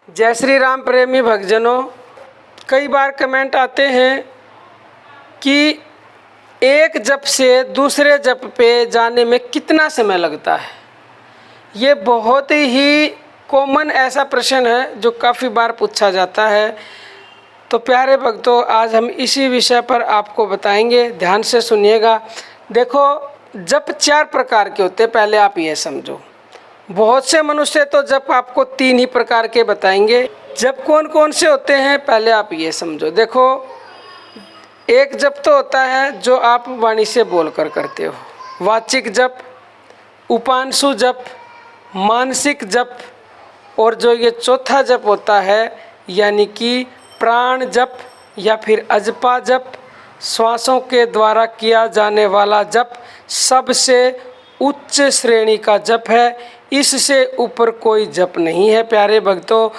जय श्री राम प्रेमी भक्तजनों, कई बार कमेंट आते हैं कि एक जप से दूसरे जप पे जाने में कितना समय लगता है। ये बहुत ही कॉमन ऐसा प्रश्न है जो काफ़ी बार पूछा जाता है। तो प्यारे भक्तों, आज हम इसी विषय पर आपको बताएंगे, ध्यान से सुनिएगा। देखो, जप 4 प्रकार के होते हैं, पहले आप ये समझो। बहुत से मनुष्य तो जप आपको 3 ही प्रकार के बताएंगे। जप कौन कौन से होते हैं पहले आप ये समझो। देखो, एक जप तो होता है जो आप वाणी से बोलकर करते हो, वाचिक जप, उपांशु जप, मानसिक जप, और जो ये चौथा जप होता है यानी कि प्राण जप या फिर अजपा जप, श्वासों के द्वारा किया जाने वाला जप सबसे उच्च श्रेणी का जप है। इससे ऊपर कोई जप नहीं है प्यारे भक्तों।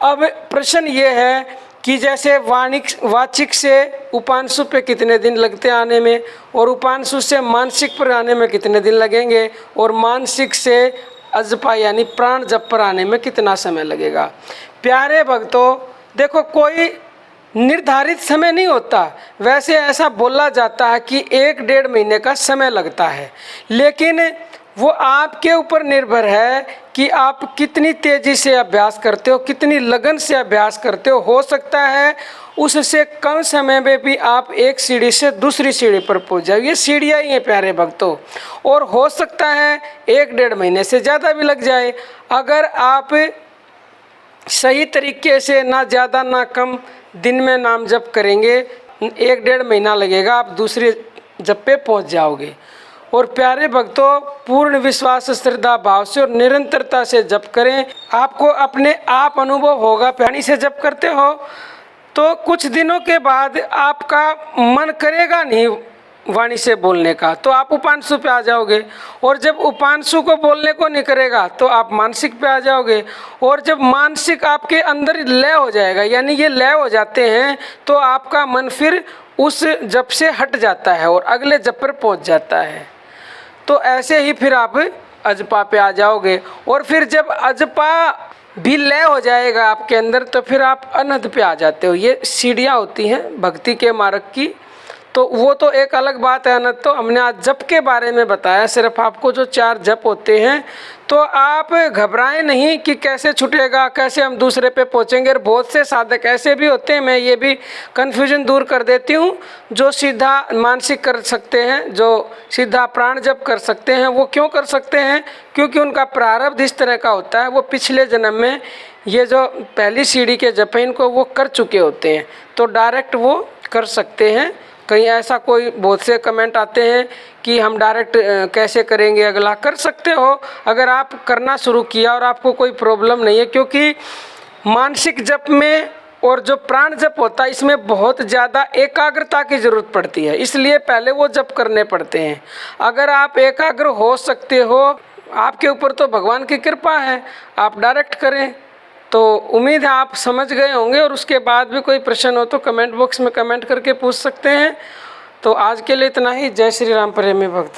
अब प्रश्न ये है कि जैसे वाचिक से उपांशु पे कितने दिन लगते आने में, और उपांशु से मानसिक पर आने में कितने दिन लगेंगे, और मानसिक से अजपा यानी प्राण जप पर आने में कितना समय लगेगा। प्यारे भक्तों, देखो, कोई निर्धारित समय नहीं होता। वैसे ऐसा बोला जाता है कि 1-1.5 महीने का समय लगता है, लेकिन वो आपके ऊपर निर्भर है कि आप कितनी तेज़ी से अभ्यास करते हो, कितनी लगन से अभ्यास करते हो सकता है उससे कम समय में भी आप एक सीढ़ी से दूसरी सीढ़ी पर पहुंच जाओ। ये सीढ़ियाँ ही हैं प्यारे भक्तों, और हो सकता है 1-1.5 महीने से ज़्यादा भी लग जाए। अगर आप सही तरीके से ना ज़्यादा ना कम दिन में नाम जप करेंगे, 1-1.5 महीना लगेगा, आप दूसरे जप पे पहुंच जाओगे। और प्यारे भक्तों, पूर्ण विश्वास, श्रद्धा भाव से और निरंतरता से जप करें। आपको अपने आप अनुभव होगा। पानी से जप करते हो तो कुछ दिनों के बाद आपका मन करेगा नहीं वाणी से बोलने का, तो आप उपांशु पे आ जाओगे। और जब उपांशु को बोलने को नहीं करेगा तो आप मानसिक पे आ जाओगे। और जब मानसिक आपके अंदर लय हो जाएगा, यानी ये लय हो जाते हैं, तो आपका मन फिर उस जप से हट जाता है और अगले जप पर पहुंच जाता है। तो ऐसे ही फिर आप अजपा पे आ जाओगे। और फिर जब अजपा भी लय हो जाएगा आपके अंदर, तो फिर आप अनहद पे आ जाते हो। ये सीढ़ियाँ होती हैं भक्ति के मार्ग की, तो वो तो एक अलग बात है। अनहद तो हमने आज जप के बारे में बताया, सिर्फ आपको जो 4 जप होते हैं। तो आप घबराएं नहीं कि कैसे छूटेगा, कैसे हम दूसरे पे पहुंचेंगे। और बहुत से साधक ऐसे भी होते हैं, मैं ये भी कन्फ्यूजन दूर कर देती हूँ, जो सीधा मानसिक कर सकते हैं, जो सीधा प्राण जप कर सकते हैं। वो क्यों कर सकते हैं? क्योंकि उनका प्रारब्ध इस तरह का होता है, वो पिछले जन्म में ये जो पहली सीढ़ी के जप हैं इनको वो कर चुके होते हैं, तो डायरेक्ट वो कर सकते हैं। कहीं ऐसा कोई बहुत से कमेंट आते हैं कि हम डायरेक्ट कैसे करेंगे, अगला कर सकते हो अगर आप करना शुरू किया और आपको कोई प्रॉब्लम नहीं है। क्योंकि मानसिक जप में और जो प्राण जप होता है इसमें बहुत ज़्यादा एकाग्रता की ज़रूरत पड़ती है, इसलिए पहले वो जप करने पड़ते हैं। अगर आप एकाग्र हो सकते हो, आपके ऊपर तो भगवान की कृपा है, आप डायरेक्ट करें। तो उम्मीद है आप समझ गए होंगे। और उसके बाद भी कोई प्रश्न हो तो कमेंट बॉक्स में कमेंट करके पूछ सकते हैं। तो आज के लिए इतना ही। जय श्री राम प्रेमी भक्त।